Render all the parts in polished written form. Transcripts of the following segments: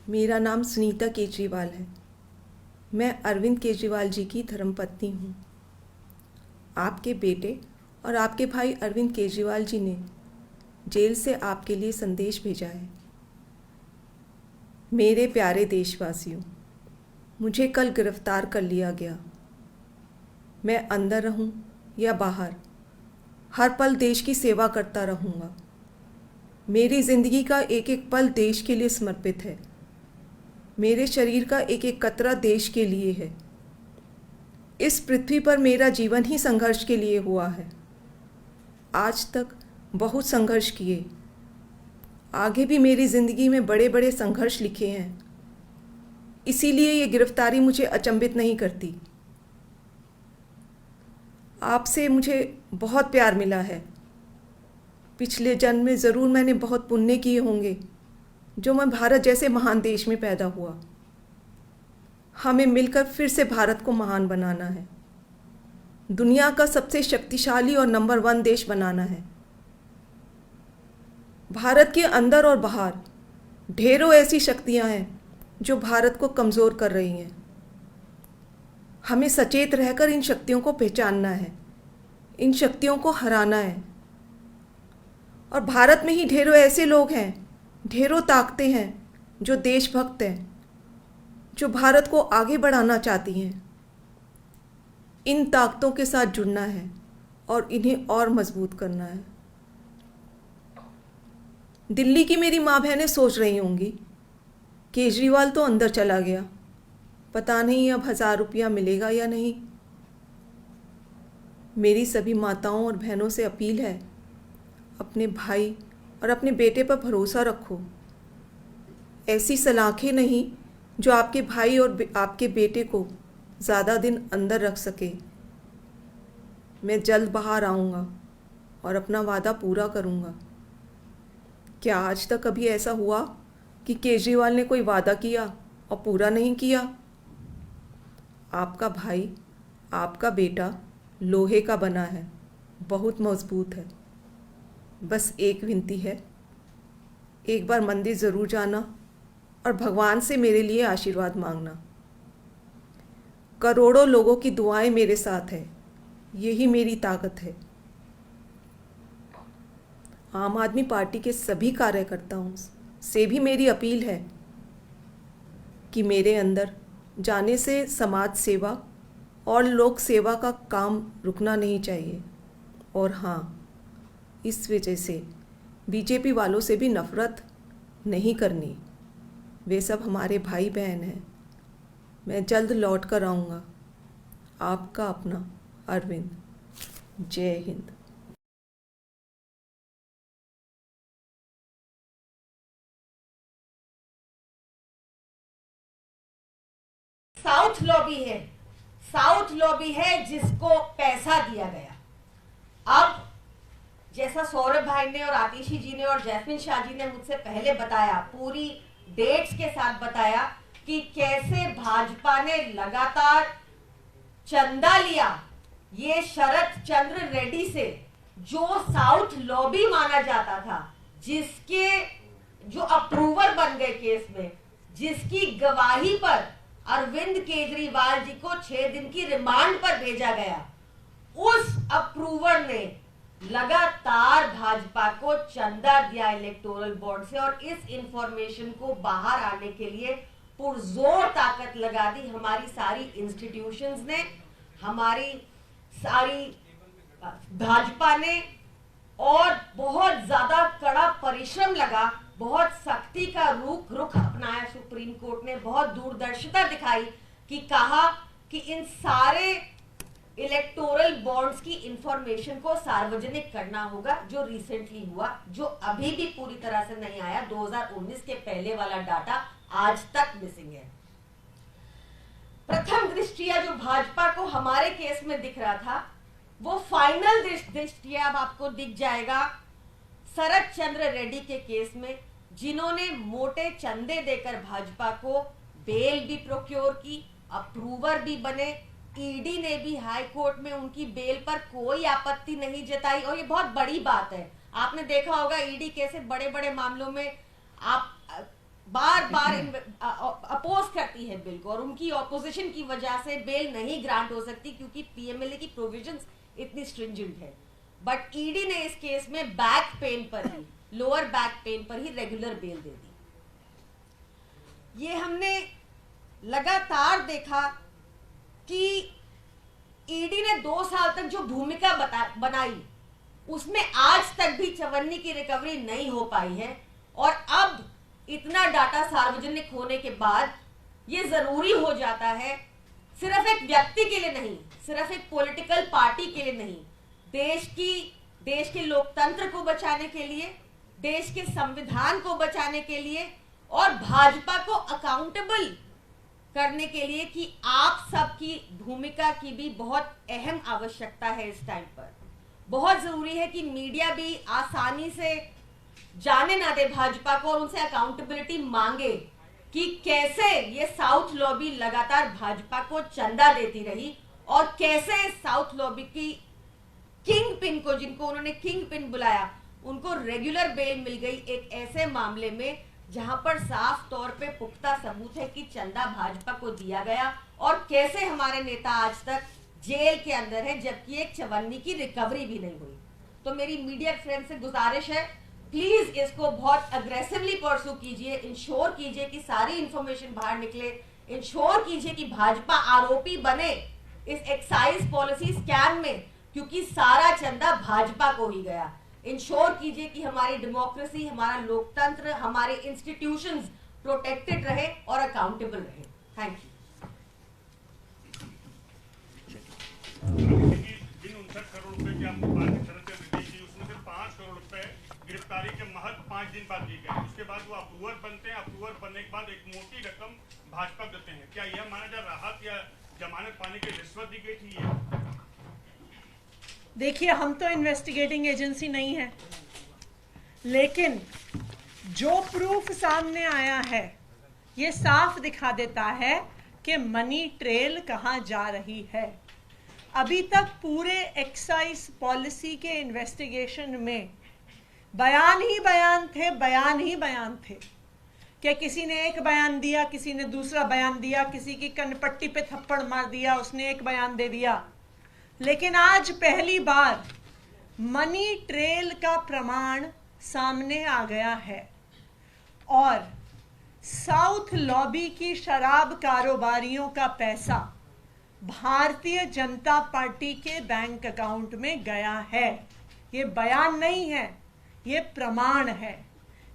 मेरा नाम सुनीता केजरीवाल है। मैं अरविंद केजरीवाल जी की धर्मपत्नी हूँ। आपके बेटे और आपके भाई अरविंद केजरीवाल जी ने जेल से आपके लिए संदेश भेजा है। मेरे प्यारे देशवासियों, मुझे कल गिरफ्तार कर लिया गया। मैं अंदर रहूं या बाहर, हर पल देश की सेवा करता रहूँगा। मेरी ज़िंदगी का एक एक पल देश के लिए समर्पित है। मेरे शरीर का एक एक कतरा देश के लिए है। इस पृथ्वी पर मेरा जीवन ही संघर्ष के लिए हुआ है। आज तक बहुत संघर्ष किए, आगे भी मेरी ज़िंदगी में बड़े बड़े संघर्ष लिखे हैं। इसीलिए ये गिरफ्तारी मुझे अचंभित नहीं करती। आपसे मुझे बहुत प्यार मिला है। पिछले जन्म में ज़रूर मैंने बहुत पुण्य किए होंगे जो मैं भारत जैसे महान देश में पैदा हुआ। हमें मिलकर फिर से भारत को महान बनाना है, दुनिया का सबसे शक्तिशाली और नंबर 1 देश बनाना है। भारत के अंदर और बाहर ढेरों ऐसी शक्तियां हैं जो भारत को कमज़ोर कर रही हैं। हमें सचेत रहकर इन शक्तियों को पहचानना है, इन शक्तियों को हराना है। और भारत में ही ढेरों ऐसे लोग हैं, ढेरों ताकतें हैं जो देशभक्त हैं, जो भारत को आगे बढ़ाना चाहती हैं। इन ताकतों के साथ जुड़ना है और इन्हें और मजबूत करना है। दिल्ली की मेरी माँ बहनें सोच रही होंगी, केजरीवाल तो अंदर चला गया, पता नहीं अब 1000 रुपया मिलेगा या नहीं। मेरी सभी माताओं और बहनों से अपील है, अपने भाई और अपने बेटे पर भरोसा रखो। ऐसी सलाखें नहीं जो आपके भाई और आपके बेटे को ज़्यादा दिन अंदर रख सके। मैं जल्द बाहर आऊँगा और अपना वादा पूरा करूँगा। क्या आज तक कभी ऐसा हुआ कि केजरीवाल ने कोई वादा किया और पूरा नहीं किया? आपका भाई, आपका बेटा लोहे का बना है, बहुत मजबूत है। बस एक विनती है, एक बार मंदिर ज़रूर जाना और भगवान से मेरे लिए आशीर्वाद मांगना। करोड़ों लोगों की दुआएं मेरे साथ है, यही मेरी ताकत है। आम आदमी पार्टी के सभी कार्यकर्ताओं से भी मेरी अपील है कि मेरे अंदर जाने से समाज सेवा और लोक सेवा का काम रुकना नहीं चाहिए। और हाँ, इस वजह से बीजेपी वालों से भी नफ़रत नहीं करनी। वे सब हमारे भाई बहन हैं। मैं जल्द लौट कर आऊँगा। आपका अपना अरविंद। जय हिंद। साउथ लॉबी है, साउथ लॉबी है जिसको पैसा दिया गया। अब जैसा सौरभ भाई ने और आतिशी जी ने और जैस्मिन शाह जी ने मुझसे पहले बताया, पूरी डेट्स के साथ बताया कि कैसे भाजपा ने लगातार चंदा लिया ये शरद चंद्र रेड्डी से, जो साउथ लॉबी माना जाता था, जिसके जो अप्रूवर बन गए केस में, जिसकी गवाही पर अरविंद केजरीवाल जी को 6 दिन की रिमांड पर भेजा गया। उस अप्रूवर ने लगातार भाजपा को चंदा दिया इलेक्टोरल बॉन्ड से, और इस इंफॉर्मेशन को बाहर आने के लिए पुरजोर ताकत लगा दी हमारी सारी इंस्टीट्यूशंस ने, हमारी सारी भाजपा ने, और बहुत ज्यादा कड़ा परिश्रम लगा, बहुत सख्ती का रुख अपनाया सुप्रीम कोर्ट ने, बहुत दूरदर्शिता दिखाई कि कहा कि इन सारे इलेक्टोरल बॉन्ड्स की इंफॉर्मेशन को सार्वजनिक करना होगा, जो रिसेंटली हुआ, जो अभी भी पूरी तरह से नहीं आया। 2019 के पहले वाला डाटा आज तक मिसिंग है। प्रथम दृष्टिया जो भाजपा को हमारे केस में दिख रहा था, वो फाइनल दृष्टिया अब आपको दिख जाएगा शरद चंद्र रेड्डी के केस में, जिन्होंने मोटे चंदे देकर भाजपा को बेल भी प्रोक्योर की, अप्रूवर भी बने। ईडी ने भी हाई कोर्ट में उनकी बेल पर कोई आपत्ति नहीं जताई, और ये बहुत बड़ी बात है। आपने देखा होगा ईडी कैसे बड़े बड़े मामलों में आप बार बार अपोज करती है बिल को, और उनकी ऑपोजिशन की वजह से बेल नहीं ग्रांट हो सकती क्योंकि पीएमएलए की प्रोविजंस इतनी स्ट्रिंजेंट है। बट ईडी ने इस केस में बैक पेन पर ही, लोअर बैक पेन पर ही रेगुलर बेल दे दी। ये हमने लगातार देखा कि ईडी ने 2 साल तक जो भूमिका बनाई उसमें आज तक भी चवन्नी की रिकवरी नहीं हो पाई है, और अब इतना डाटा सार्वजनिक होने के बाद ये जरूरी हो जाता है, सिर्फ एक व्यक्ति के लिए नहीं, सिर्फ एक पॉलिटिकल पार्टी के लिए नहीं, देश के लोकतंत्र को बचाने के लिए, देश के संविधान को बचाने के लिए, और भाजपा को अकाउंटेबल करने के लिए कि आप सबकी भूमिका की भी बहुत अहम आवश्यकता है। इस टाइम पर बहुत जरूरी है कि मीडिया भी आसानी से जाने ना दे भाजपा को और उनसे अकाउंटेबिलिटी मांगे कि कैसे ये साउथ लॉबी लगातार भाजपा को चंदा देती रही, और कैसे साउथ लॉबी की किंग पिन को, जिनको उन्होंने किंग पिन बुलाया, उनको रेगुलर बेल मिल गई एक ऐसे मामले में जहां पर साफ तौर पे पुख्ता सबूत है कि चंदा भाजपा को दिया गया, और कैसे हमारे नेता आज तक जेल के अंदर है जबकि एक चवन्नी की रिकवरी भी नहीं हुई। तो मेरी मीडिया फ्रेंड से गुजारिश है, प्लीज इसको बहुत अग्रेसिवली परसू कीजिए, इंश्योर कीजिए कि सारी इंफॉर्मेशन बाहर निकले, इंश्योर कीजिए कि भाजपा आरोपी बने इस एक्साइज पॉलिसी स्कैम में, क्योंकि सारा चंदा भाजपा को ही गया। इंश्योर कीजिए कि हमारी डेमोक्रेसी, हमारा लोकतंत्र, हमारे इंस्टीट्यूशंस प्रोटेक्टेड रहे और अकाउंटेबल रहे। Thank you. जिन 59 करोड़ रुपए की आपको पार्टी तरफ से दी थी उसमें से 5 करोड़ रुपए गिरफ्तारी के महज 5 दिन बाद दी गई, उसके बाद वो अप्रूवर बनते हैं, अप्रूवर बनने के बाद एक मोटी रकम भाजपा देते हैं। क्या यह माना जा राहत या जमानत पाने की रिश्वत दी गई थी? ये देखिए, हम तो इन्वेस्टिगेटिंग एजेंसी नहीं है, लेकिन जो प्रूफ सामने आया है ये साफ दिखा देता है कि मनी ट्रेल कहाँ जा रही है। अभी तक पूरे एक्साइज पॉलिसी के इन्वेस्टिगेशन में बयान ही बयान थे, बयान ही बयान थे कि किसी ने एक बयान दिया, किसी ने दूसरा बयान दिया, किसी की कनपट्टी पे थप्पड़ मार दिया, उसने एक बयान दे दिया। लेकिन आज पहली बार मनी ट्रेल का प्रमाण सामने आ गया है, और साउथ लॉबी की शराब कारोबारियों का पैसा भारतीय जनता पार्टी के बैंक अकाउंट में गया है। ये बयान नहीं है, ये प्रमाण है,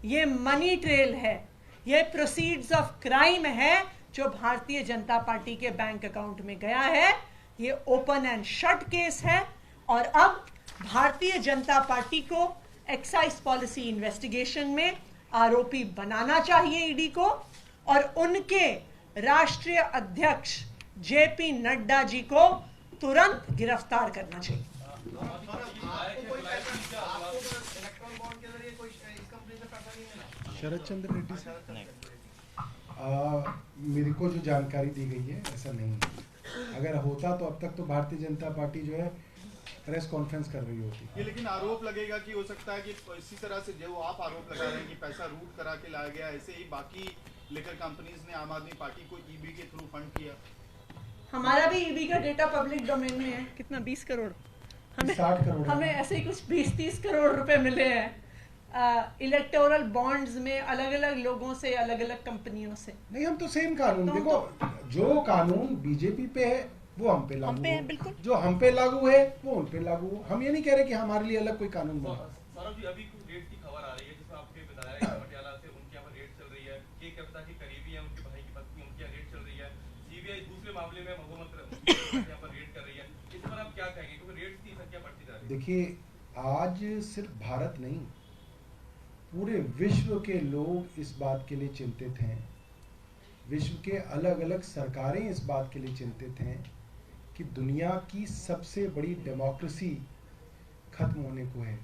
ये मनी ट्रेल है, ये प्रोसीड्स ऑफ क्राइम है जो भारतीय जनता पार्टी के बैंक अकाउंट में गया है। ये ओपन एंड शट केस है, और अब भारतीय जनता पार्टी को एक्साइज पॉलिसी इन्वेस्टिगेशन में आरोपी बनाना चाहिए ईडी को, और उनके राष्ट्रीय अध्यक्ष जेपी नड्डा जी को तुरंत गिरफ्तार करना चाहिए। शरद चंद्र रेड्डी सर, मेरे को जो जानकारी दी गई है ऐसा नहीं है। अगर होता तो अब तक तो भारतीय जनता पार्टी जो है प्रेस कॉन्फ्रेंस कर रही होती। ये लेकिन आरोप लगेगा कि हो सकता है कि इसी तरह से जो आप आरोप लगा रहे हैं कि पैसा रूट करा के लाया गया, ऐसे ही बाकी लिकर कंपनीज ने आम आदमी पार्टी को ईबी के थ्रू फंड किया। हमारा भी ईबी का डेटा पब्लिक डोमेन में है। कितना 20 करोड़, हमें 60 करोड़ हमें ऐसे ही कुछ 20-30 करोड़ रुपए मिले हैं इलेक्टोरल बॉन्ड्स में, अलग अलग लोगों से, अलग अलग कंपनियों से। नहीं, हम तो सेम कानून, देखो जो कानून बीजेपी पे है वो हम पे लागू है, हो, बिल्कुल। जो हम पे लागू है वो उन पे लागू हो। हम ये नहीं कह रहे कि हमारे लिए अलग कोई कानून बना। सौरभ जी, अभी कुछ रेट की खबर आ रही है जिसमें आपके बताया कि पटियाला से उनके यहाँ पर रेट चल रही है, के कविता की करीबी है, उनके भाई की पत्नी, उनके यहाँ रेट चल रही है, सीबीआई दूसरे मामले में महोमत यहाँ पर रेट कर रही है। इस पर आप क्या कहेंगे, क्योंकि रेट की संख्या बढ़ती जा रही है? देखिए, आज सिर्फ भारत नहीं, पूरे विश्व के लोग इस बात के लिए चिंतित हैं, विश्व के अलग अलग सरकारें इस बात के लिए चिंतित हैं कि दुनिया की सबसे बड़ी डेमोक्रेसी खत्म होने को है।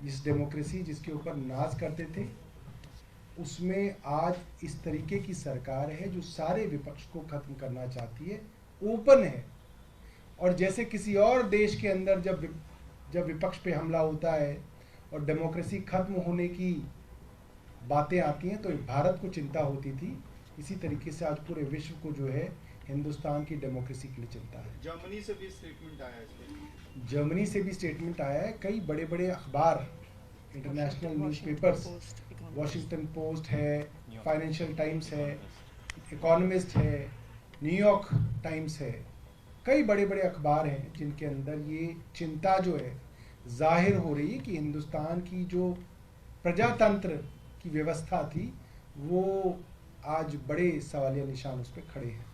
इस डेमोक्रेसी जिसके ऊपर नाज करते थे, उसमें आज इस तरीके की सरकार है जो सारे विपक्ष को खत्म करना चाहती है, ओपन है। और जैसे किसी और देश के अंदर जब विपक्ष पे हमला होता है और डेमोक्रेसी खत्म होने की बातें आती हैं तो भारत को चिंता होती थी, इसी तरीके से आज पूरे विश्व को जो है हिंदुस्तान की डेमोक्रेसी के लिए चिंता है। जर्मनी से भी स्टेटमेंट आया है इसके। जर्मनी से भी स्टेटमेंट आया है, कई बड़े बड़े अखबार, इंटरनेशनल न्यूज़पेपर्स, वॉशिंगटन पोस्ट है, फाइनेंशियल टाइम्स है, इकोनॉमिस्ट है, न्यूयॉर्क टाइम्स है, कई बड़े बड़े अखबार हैं जिनके अंदर ये चिंता जो है जाहिर हो रही है कि हिंदुस्तान की जो प्रजातंत्र की व्यवस्था थी वो आज बड़े सवालिया निशान उस पर खड़े हैं।